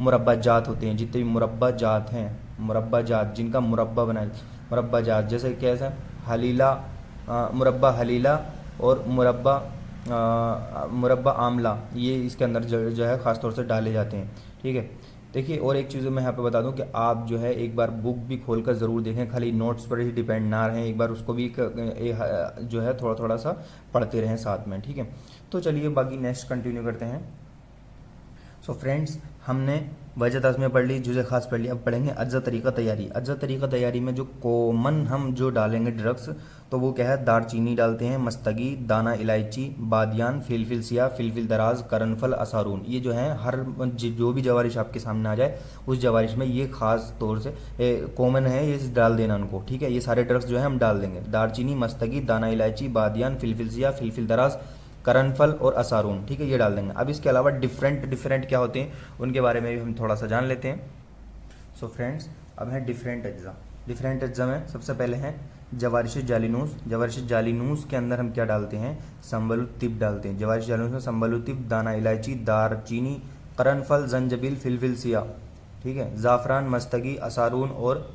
मुरब्बा जात होते हैं, जितने भी मुरब्बा जात हैं, मुरब्बा जात जिनका मुरब्बा बनाए, मुरब्बा जात जैसे कैसे हलीला, मुरब्बा हलीला और मुरब्बा आमला, ये इसके अंदर जो है ख़ास तौर से डाले जाते हैं। ठीक है, देखिए और एक चीज़ मैं यहाँ पे बता दूं कि आप जो है एक बार बुक भी खोल कर ज़रूर देखें, खाली नोट्स पर ही डिपेंड ना रहें, एक बार उसको भी जो है थोड़ा थोड़ा सा पढ़ते रहें साथ में। ठीक है, तो चलिए बाकी नेक्स्ट कंटिन्यू करते हैं। सो फ्रेंड्स, हमने वजह तस्मीह पढ़ ली, जुज़े ख़ास पढ़ ली, अब पढ़ेंगे अज्जा तरीक़ा तैयारी। अज्जा तरीक़ा तैयारी में जो कॉमन हम जो डालेंगे ड्रग्स, तो वो क्या है, दारचीनी डालते हैं, मस्तगी, दाना इलायची, बादियान, फिलफिल सिया, फिलफिल दराज, करनफल, असारून। ये जो है हर जो भी जवारिश आपके सामने आ जाए उस जवारिश में ये ख़ास तौर से कॉमन है, ये डाल देना उनको। ठीक है, ये सारे ड्रग्स जो है हम डाल देंगे, दारचीनी, मस्तगी, दाना इलायची, बादियान, फिलफिल सिया, फिलफिल दराज, करनफल और असारून। ठीक है, ये डाल देंगे। अब इसके अलावा डिफरेंट क्या होते हैं उनके बारे में भी हम थोड़ा सा जान लेते हैं। सो फ्रेंड्स, अब है डिफरेंट अज्जा। डिफरेंट अज्जा में सबसे पहले हैं जवारिश जालिनूस। जवारिश जालिनूस के अंदर हम क्या डालते हैं, संबलुत्तिब डालते हैं। जवारिश जालिनूस में संबलुत्तिब, दाना इलायची, दारचीनी, करनफल, जंजबील, फिलफिल सिया, ठीक है, ज़ाफ़रान, मस्तगी, असारून और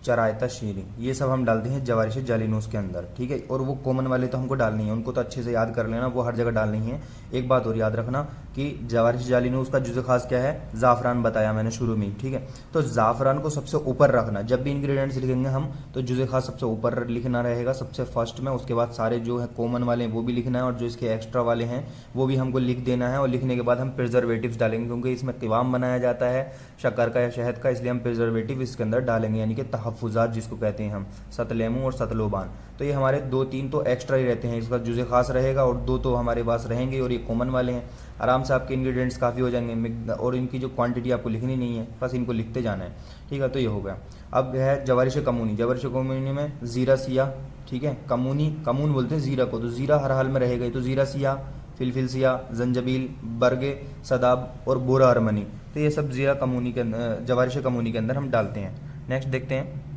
चरायता शीरी, ये सब हम डालते हैं जवारिश जालिनूस के अंदर। ठीक है, और वो कॉमन वाले तो हमको डालनी है, उनको तो अच्छे से याद कर लेना, वो हर जगह डालनी है। एक बात और याद रखना कि जवारिश जालिनूस का जुज़ ख़ास क्या है, ज़ाफ़रान बताया मैंने शुरू में। ठीक है, तो ज़ाफ़रान को सबसे ऊपर रखना, जब भी इंग्रेडिएंट्स लिखेंगे हम तो जुज़ ख़ास सबसे ऊपर लिखना रहेगा, सबसे फर्स्ट में। उसके बाद सारे जो है कॉमन वाले हैं वो भी लिखना है, और जो इसके एक्स्ट्रा वाले हैं वो भी हमको लिख देना है। और लिखने के बाद हम प्रिजर्वेटिव्स डालेंगे, क्योंकि इसमें क़िवाम बनाया जाता है शक्कर का या शहद का, इसलिए हम प्रिजर्वेटिव इसके अंदर डालेंगे, यानी कि तहफ़्फ़ुज़ात जिसको कहते हैं हम, सतलेमू और सतलोबान। तो ये हमारे 2-3 तो एक्स्ट्रा ही रहते हैं, इसका जुज़े ख़ास रहेगा और 2 तो हमारे पास रहेंगे, और ये कॉमन वाले हैं। आराम से आपके इंग्रेडिएंट्स काफ़ी हो जाएंगे, और इनकी जो क्वांटिटी आपको लिखनी नहीं है, बस इनको लिखते जाना है। ठीक है, तो ये हो गया। अब है जवारिश कमूनी। जवारिश कमूनी में ज़ीरा सिया, ठीक है, कमून बोलते हैं ज़ीरा को, तो ज़ीरा हर हाल में रहेगा, तो ज़ीरा सिया, फिलफिल सिया, जंजबील, बरगे, सदाब और बोरा अरमनी, तो ये सब ज़ीरा कमूनी के अंदर, जवारिश कमूनी के अंदर हम डालते हैं। नेक्स्ट देखते हैं।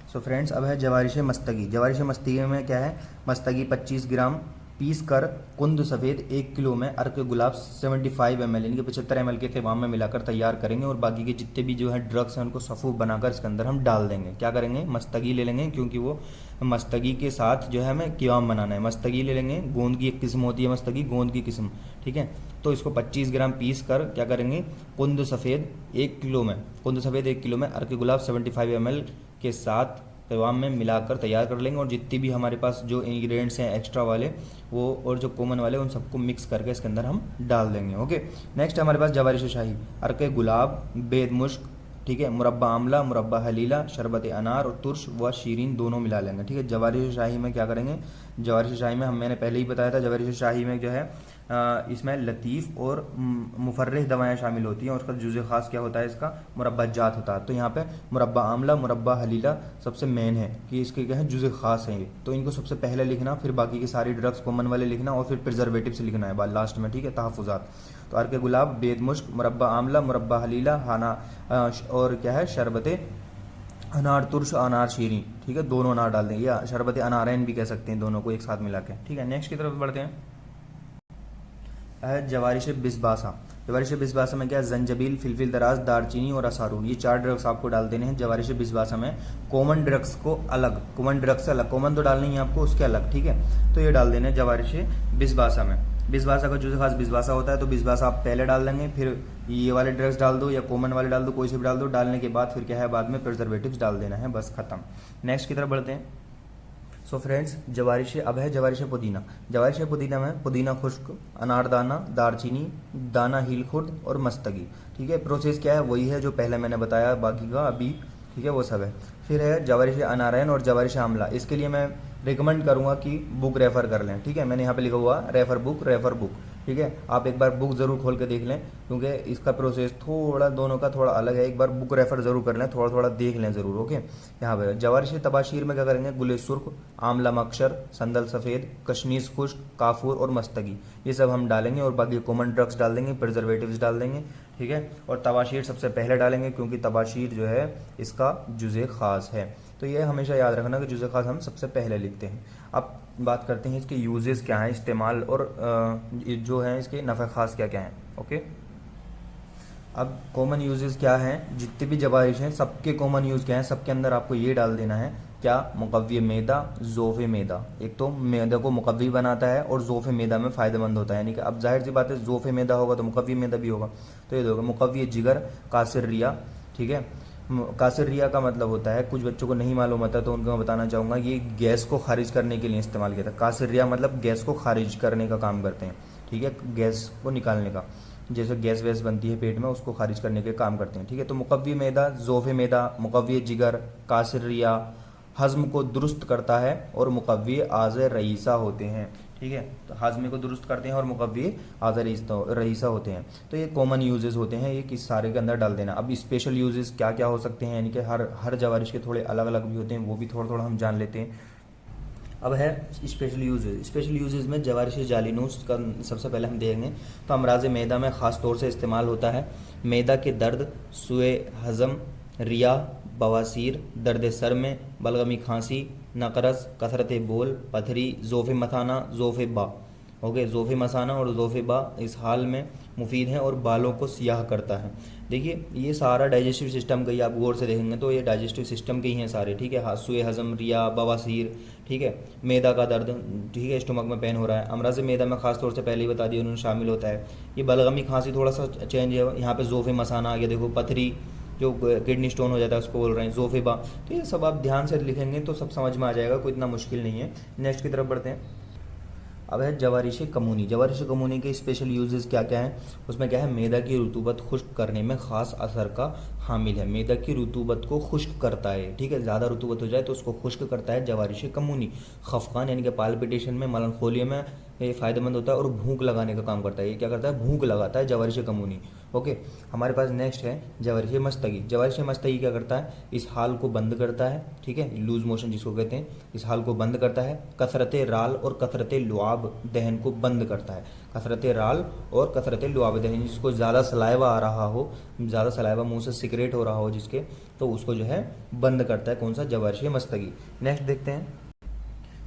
सो फ्रेंड्स, अब है जवारिश मस्तगी। जवारिश मस्तगी में क्या है, मस्तगी 25 ग्राम पीस कर, कुंद सफ़ेद 1 किलो में, अर्क गुलाब 75 ml यानी कि 75 ml के क़िवाम में मिलाकर तैयार करेंगे, और बाकी के जितने भी जो है ड्रग्स हैं उनको सफ़ूफ बनाकर इसके अंदर हम डाल देंगे। क्या करेंगे, मस्तगी ले लेंगे, क्योंकि वो मस्तगी के साथ जो है हमें क़िवाम बनाना है। मस्तगी ले लेंगे, गोंद की एक किस्म होती है मस्तगी, गोंद की किस्म। ठीक है, तो इसको 25 ग्राम पीस कर क्या करेंगे, कुंद सफ़ेद 1 किलो में, कुंद सफ़ेद 1 किलो में, अर्क गुलाब 75 ml के साथ क़िवाम में मिलाकर तैयार कर लेंगे, और जितनी भी हमारे पास जो इंग्रेडिएंट्स हैं एक्स्ट्रा वाले वो और जो कॉमन वाले उन सबको मिक्स करके इसके अंदर हम डाल देंगे। ओके, नेक्स्ट हमारे पास जवारिश शाही, अर्क गुलाब, बेद मुश्क, ठीक है, मुरब्बा आमला, मुरब्बा हलीला, शरबत अनार और तुर्श व शीरीन दोनों मिला लेंगे। ठीक है, जवारिश शाही में क्या करेंगे, जवारिश शाही में मैंने पहले ही बताया था, जवारिश शाही में जो है इसमें लतीफ़ और मुफर्रिह दवाएं शामिल होती हैं, और उसका जुज़े ख़ास क्या होता है, इसका मुरब्बा जात होता है। तो यहाँ पे मुरब्बा आमला, मुरब्बा हलीला सबसे मेन है कि इसके क्या है, जुज़े ख़ास हैं ये, तो इनको सबसे पहले लिखना, फिर बाकी के सारी ड्रग्स कॉमन वाले लिखना, और फिर प्रिजर्वेटिव से लिखना है बाद लास्ट में। ठीक है, तहफ़्फ़ुज़ात, तो अर्क गुलाब, बेद मुश्क, मुरब्बा आमला, मुरब्बा हलीला, हाना और क्या है, शरबत अनार तुर्श, अनार शीरी। ठीक है, दोनों अनार डाल देंगे, या शरबत अनारैन भी कह सकते हैं, दोनों को एक साथ मिला के। ठीक है, नेक्स्ट की तरफ बढ़ते हैं। है जवारिश बिस्बासा। जवारिश बिस्बासा में क्या है, जंजबील, फिलफिल दराज, दारचीनी और असारून, ये 4 ड्रग्स आपको डाल देने हैं जवारिश बिस्बासा में। कॉमन ड्रग्स को अलग, कॉमन ड्रग्स से अलग, कॉमन तो डालनी है आपको, उसके अलग। ठीक है, तो ये डाल देने जवारिश बिस्बासा में। बिस्बासा का जो खास बिस्बासा होता है, तो बिस्बासा आप पहले डाल देंगे, फिर ये वाले ड्रग्स डाल दो या कॉमन वाले डाल दो, कोई से भी डाल दो। डालने के बाद फिर क्या है, बाद में प्रिजर्वेटिव्स डाल देना है, बस खत्म। नेक्स्ट की तरफ बढ़ते हैं। सो फ्रेंड्स, जवारिश, अब है जवारिश पुदीना। जवारिश पुदीना में पुदीना खुश्क, अनारदाना, दारचीनी, दाना हील खुर्द और मस्तगी। ठीक है, प्रोसेस क्या है, वही है जो पहले मैंने बताया, बाकी का अभी ठीक है वो सब है। फिर है जवारिश अनारैन और जवारिश आमला। इसके लिए मैं रिकमेंड करूँगा कि बुक रेफ़र कर लें। ठीक है, मैंने यहाँ पे लिखा हुआ रेफ़र बुक। ठीक है, आप एक बार बुक ज़रूर खोल के देख लें, क्योंकि इसका प्रोसेस थोड़ा दोनों का थोड़ा अलग है। एक बार बुक रेफ़र ज़रूर कर लें, थोड़ा थोड़ा देख लें ज़रूर। ओके, यहाँ पर जवारिश तबाशीर में क्या करेंगे, गुले सुर्ख, आमला मक्शर, संदल सफ़ेद, कशनीज़ खुश्क, काफूर और मस्तगी, ये सब हम डालेंगे, और बाकी कॉमन ड्रग्स डाल देंगे, प्रिजर्वेटिव्स डाल देंगे। ठीक है, और तबाशीर सबसे पहले डालेंगे, क्योंकि तबाशीर जो है इसका जुज़े ख़ास है। तो ये हमेशा याद रखना कि जुज़े ख़ास हम सबसे पहले लिखते हैं। अब बात करते हैं इसके यूजेस क्या हैं, इस्तेमाल, और जो है इसके नफ़े ख़ास क्या क्या हैं। ओके, अब कॉमन यूजेस क्या हैं, जितने भी जवारिश हैं सबके कॉमन यूज़ क्या हैं, सबके अंदर आपको ये डाल देना है क्या, मुकव्वी मैदा, ज़ोफ़े मैदा। एक तो मैदा को मुकव्वी बनाता है और ज़ोफ़े मैदा में फ़ायदेमंद होता है, यानी कि अब जाहिर सी बात है ज़ोफ़े मैदा होगा तो मुकव्वी मैदा भी होगा, तो ये होगा मुकव्वी जिगर कासिर रिया। ठीक है, कासिर रिया का मतलब होता है, कुछ बच्चों को नहीं मालूम होता तो उनको मैं बताना चाहूँगा, ये गैस को खारिज करने के लिए इस्तेमाल किया था। कासिर रिया मतलब गैस को खारिज करने का काम करते हैं, ठीक है, गैस को निकालने का, जैसे गैस वैस बनती है पेट में उसको खारिज करने के काम करते हैं। ठीक है, तो मुकव्वी मैदा, ज़ोफ़े मैदा, मुकव्वी जिगर, कासिर रिया हज़्म को दुरुस्त करता है और मुकव्वी आज़ रईसा होते हैं। ठीक है, तो हाजमे को दुरुस्त करते हैं और मुकव्वी आज़ रईसा होते हैं। तो ये कॉमन यूजेस होते हैं, ये किस सारे के अंदर डाल देना। अब स्पेशल यूजेस क्या क्या हो सकते हैं, यानी कि हर जवारिश के थोड़े अलग अलग भी होते हैं, वो भी थोड़ा थोड़ा हम जान लेते हैं। अब है स्पेशल यूजेस। स्पेशल यूजेस में जवारिश जालिनूस का सबसे पहले हम देखेंगे तो अमराज मैदा में ख़ास तौर से इस्तेमाल होता है। मैदा के दर्द, सुए हज़म, रिया, बवासीर, दर्द सर में, बलगमी खांसी, नकरस, कसरत बोल, पथरी, ज़ोफ़े मसाना, ज़ोफ़े बा। ओके, ज़ोफ़े मसाना और ज़ोफ़े बा इस हाल में मुफीद हैं और बालों को सियाह करता है। देखिए ये सारा डाइजेस्टिव सिस्टम का ही, आप गौर से देखेंगे तो ये डाइजेस्टिव सिस्टम के ही हैं सारे। ठीक है, सुए हज़म, रिया, बवासीर, ठीक है, मैदा का दर्द, ठीक है, स्टमक में पेन हो रहा है। अमराज मैदा में ख़ास तौर से पहले ही बता दिया उन्होंने शामिल होता है। ये बलगमी खांसी थोड़ा सा चेंज है, यहाँ पे ज़ोफ़े मसाना आ गया, देखो पथरी जो किडनी स्टोन हो जाता है उसको बोल रहे हैं, ज़ोफ़े बा। तो ये सब आप ध्यान से लिखेंगे तो सब समझ में आ जाएगा, कोई इतना मुश्किल नहीं है। नेक्स्ट की तरफ बढ़ते हैं। अब है जवारिश कमूनी। जवारिश कमूनी के स्पेशल यूजेस क्या क्या हैं, उसमें क्या है, मैदा की रुतूबत खुश्क करने में ख़ास असर का हामिल है। मैदा की रुतूबत को खुश्क करता है, ठीक है, ज़्यादा रुतूबत हो जाए तो उसको खुश्क करता है जवारिश कमूनी। खफकान यानी कि पाल्पिटेशन में, मलनखोलिया में ये फ़ायदेमंद होता है और भूख लगाने का काम करता है। ये क्या करता है, भूख लगाता है जवारिश कमूनी। ओके, हमारे पास नेक्स्ट है जवारिश मस्तगी। जवारिश मस्तगी क्या करता है, इस हाल को बंद करता है, ठीक है, लूज मोशन जिसको कहते हैं, इस हाल को बंद करता है। कसरत राल और कसरत लुआब दहन को बंद करता है। कसरत राल और कसरत लुआब दहन, जिसको ज़्यादा सलाइवा आ रहा हो, ज़्यादा सलाइवा मुंह से सिगरेट हो रहा हो जिसके, तो उसको जो है बंद करता है। कौन सा, जवारिश मस्तगी। नेक्स्ट देखते हैं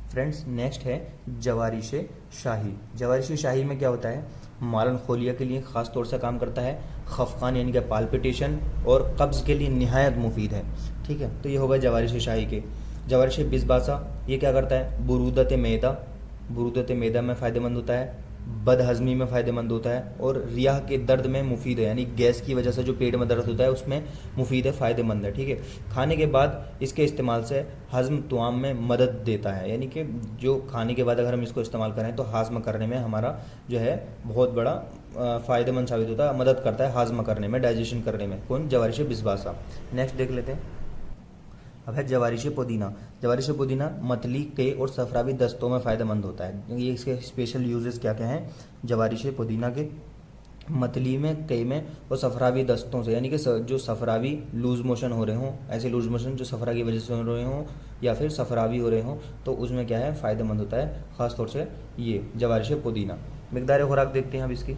फ्रेंड्स, नेक्स्ट है जवारिश शाही। जवारिश शाही में क्या होता है, मालन खोलिया के लिए ख़ास तौर से काम करता है। खफकान यानी कि पाल्पिटेशन और कब्ज़ के लिए निहायत मुफीद है। ठीक है, तो ये होगा जवारिश शाही के। जवारिश बिस्बासा, ये क्या करता है, बुरूदत मैदा, बुरूदत मैदा में फ़ायदेमंद होता है, बदहज़मी में फ़ायदेमंद होता है और रियाह के दर्द में मुफीद है, यानी गैस की वजह से जो पेट में दर्द होता है उसमें मुफीद है, फ़ायदेमंद है। ठीक है, खाने के बाद इसके इस्तेमाल से हज़म तुआम में मदद देता है, यानी कि जो खाने के बाद अगर हम इसको इस्तेमाल करें तो हाज़मा करने में हमारा जो है बहुत बड़ा फ़ायदेमंद साबित होता है, मदद करता है हाज़मा करने में, डाइजेशन करने में। कौन, जवारिश बिस्बासा। नेक्स्ट देख लेते हैं। अब है जवारिश पुदीना। जवारिश पुदीना मतली, के और सफरावी दस्तों में फ़ायदेमंद होता है। ये इसके स्पेशल यूजेस क्या क्या हैं, जवारिश पुदीना के, मतली में, के में और सफरावी दस्तों से, यानी कि जो सफरावी लूज मोशन हो रहे हों, ऐसे लूज मोशन जो सफरा की वजह से हो रहे हों या फिर सफरावी हो रहे हों, तो उसमें क्या है, फ़ायदेमंद होता है ख़ास तौर से ये जवारिश पुदीना। मिकदार खुराक देखते हैं अब इसकी।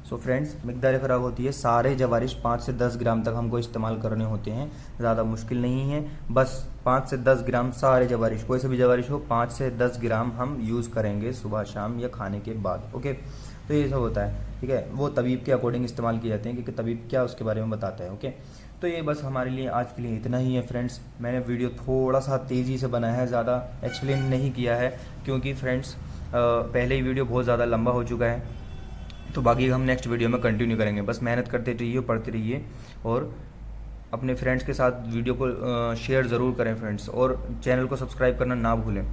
सो फ्रेंड्स, मिकदार खुराक होती है, सारे जवारिश 5 से 10 ग्राम तक हमको इस्तेमाल करने होते हैं, ज़्यादा मुश्किल नहीं है, बस 5 से 10 ग्राम सारे जवारिश, कोई से भी जवारिश हो, 5 से 10 ग्राम हम यूज़ करेंगे सुबह शाम या खाने के बाद। ओके, तो ये सब होता है। ठीक है, वो तबीब के अकॉर्डिंग इस्तेमाल किए जाते हैं, क्योंकि तबीब क्या उसके बारे में बताता है। ओके, तो ये बस हमारे लिए आज के लिए इतना ही है फ्रेंड्स। मैंने वीडियो थोड़ा सा तेज़ी से बनाया है, ज़्यादा एक्सप्लेन नहीं किया है, क्योंकि फ्रेंड्स पहले ही वीडियो बहुत ज़्यादा लंबा हो चुका है, तो बाकी हम नेक्स्ट वीडियो में कंटिन्यू करेंगे। बस मेहनत करते रहिए, पढ़ते रहिए और अपने फ्रेंड्स के साथ वीडियो को शेयर ज़रूर करें फ्रेंड्स, और चैनल को सब्सक्राइब करना ना भूलें।